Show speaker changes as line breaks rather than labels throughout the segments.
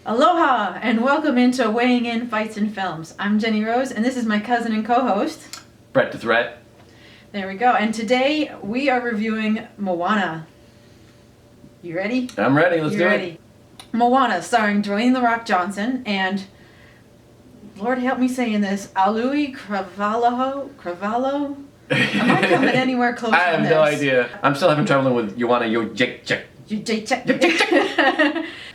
Aloha and welcome into Weighing In Fights and Films. I'm Jenny Rose and this is my cousin and co-host,
Brett the Threat.
There we go. And today we are reviewing Moana. You ready?
I'm ready. Let's do
ready?
it.
Moana, starring Dwayne "The Rock" Johnson and, Lord help me saying this, Auli'i Cravalho? Am I coming anywhere close?
I have no idea. I'm still having trouble with Check.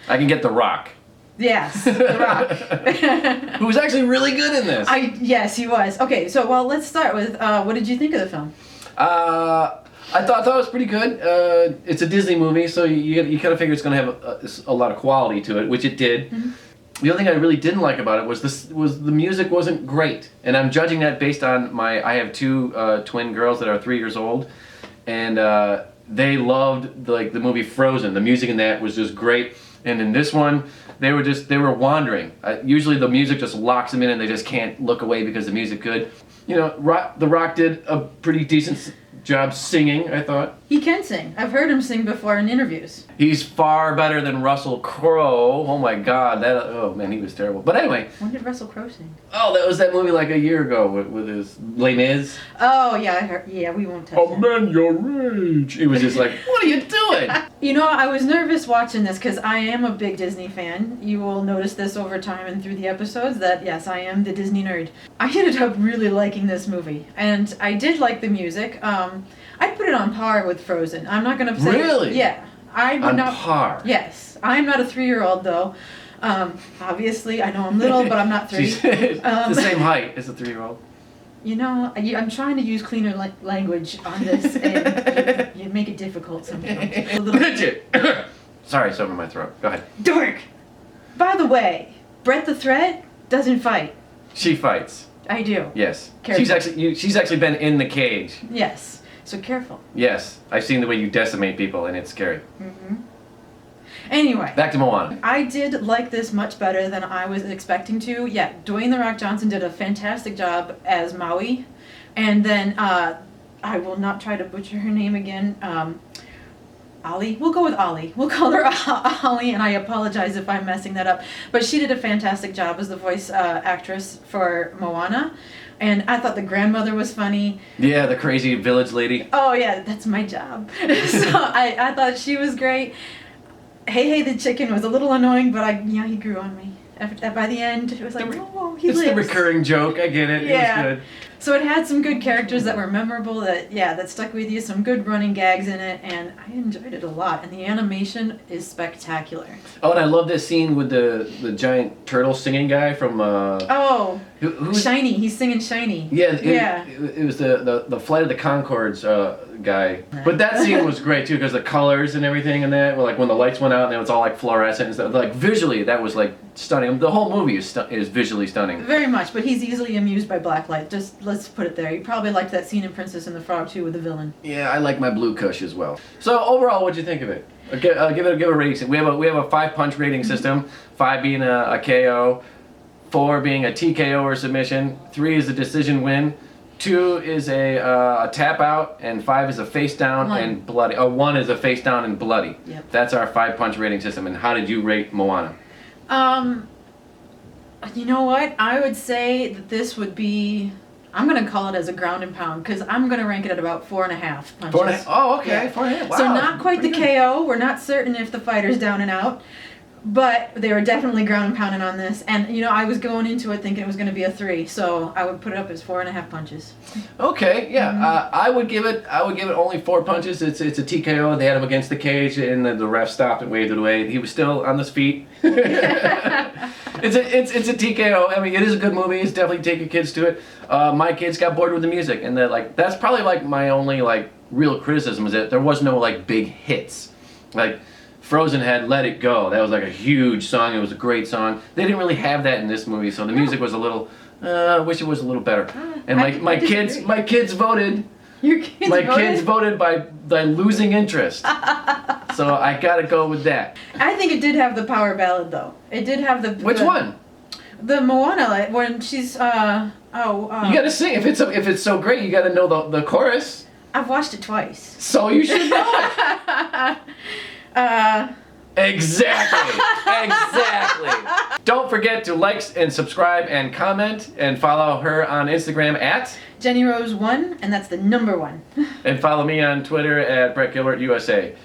I can get The Rock.
Yes, The Rock.
Who was actually really good in this.
Yes, he was. Okay, so let's start with what did you think of the film?
I thought it was pretty good. It's a Disney movie, so you kind of figure it's going to have a lot of quality to it, which it did. Mm-hmm. The only thing I really didn't like about it was the music wasn't great, and I'm judging that based on I have two twin girls that are 3 years old, and they loved the movie Frozen. The music in that was just great, and in this one they were wandering. Usually the music just locks them in and they just can't look away because the music's good. You know, The Rock did a pretty decent job singing, I thought.
He can sing. I've heard him sing before in interviews.
He's far better than Russell Crowe. Oh my God, oh man, he was terrible. But anyway.
When did Russell Crowe sing?
Oh, that was that movie like a year ago with his Les Mis.
Oh yeah, I heard. Yeah, we won't touch that.
Amend your rage. It was just like, what are you doing?
You know, I was nervous watching this because I am a big Disney fan. You will notice this over time and through the episodes that yes, I am the Disney nerd. I ended up really liking this movie, and I did like the music. I'd put it on par with Frozen. I'm not gonna say
really.
Yeah, I would
on
not.
Par.
Yes, I'm not a 3-year-old though. Obviously, I know I'm little, but I'm not 3.
The same height as a 3-year-old.
You know, I'm trying to use cleaner language on this, and you make it difficult sometimes.
Midget! Sorry, something in my throat. Go ahead.
Dork! By the way, Brett the Threat doesn't fight.
She fights.
I do.
Yes.
Careful.
She's actually been in the cage.
Yes. So careful.
Yes. I've seen the way you decimate people, and it's scary.
Mm-hmm. Anyway.
Back to Moana.
I did like this much better than I was expecting to. Yeah, Dwayne "The Rock" Johnson did a fantastic job as Maui. And then, I will not try to butcher her name again. Auli'i. We'll go with Auli'i. We'll call her Auli'i, and I apologize if I'm messing that up. But she did a fantastic job as the voice actress for Moana. And I thought the grandmother was funny.
Yeah, the crazy village lady.
Oh yeah, that's my job. So I thought she was great. Hey the chicken was a little annoying, but he grew on me. By the end, it was like, oh, he lives.
It's the recurring joke. I get it.
Yeah.
It was good.
So it had some good characters that were memorable, that stuck with you, some good running gags in it, and I enjoyed it a lot. And the animation is spectacular.
Oh, and I love this scene with the giant turtle singing guy from... who's
Shiny. He's singing Shiny.
Yeah, it was the Flight of the Conchords guy. But that scene was great too because the colors and everything and that, like when the lights went out and it was all like fluorescent and stuff. Like visually, that was like stunning. The whole movie is visually stunning.
Very much, but he's easily amused by black light. Just let's put it there. You probably liked that scene in Princess and the Frog too with the villain.
Yeah, I like my blue Kush as well. So overall, what'd you think of it? Give it a rating. We have a 5-punch rating system. 5 being a KO. 4 being a TKO or submission, 3 is a decision win, 2 is a tap out, and 5 is a face down and bloody. 1 is a face down and bloody.
Yep.
That's our 5-punch rating system. And how did you rate Moana?
You know what? I would say that this would be. I'm gonna call it as a ground and pound because I'm gonna rank it at about 4.5 punches.
4.5. Oh, okay.
Yeah.
4.5. Wow.
So not quite the
Pretty good.
KO. We're not certain if the fighter's down and out. But they were definitely ground and pounding on this, and I was going into it thinking it was going to be a 3, so I would put it up as 4.5 punches.
Okay, yeah, I would give it only 4 punches. It's a TKO. They had him against the cage, and the ref stopped and waved it away. He was still on his feet. It's a TKO. I mean, it is a good movie. It's definitely taking kids to it. My kids got bored with the music, and that's probably my only real criticism is that there was no big hits. Frozen had Let It Go. That was a huge song. It was a great song. They didn't really have that in this movie, so the music was a little. I wish it was a little better. And my kids voted.
Your kids
my
voted?
kids voted by losing interest. So I gotta go with that.
I think it did have the power ballad though. It did have the.
Which one?
The Moana, when she's
You gotta sing. If it's so great, you gotta know the chorus.
I've watched it twice.
So you should know it. Exactly. Exactly. Don't forget to like and subscribe and comment and follow her on Instagram at
JENIROSE'S 1, and that's the number 1.
and follow me on Twitter at Brett Gilbert USA.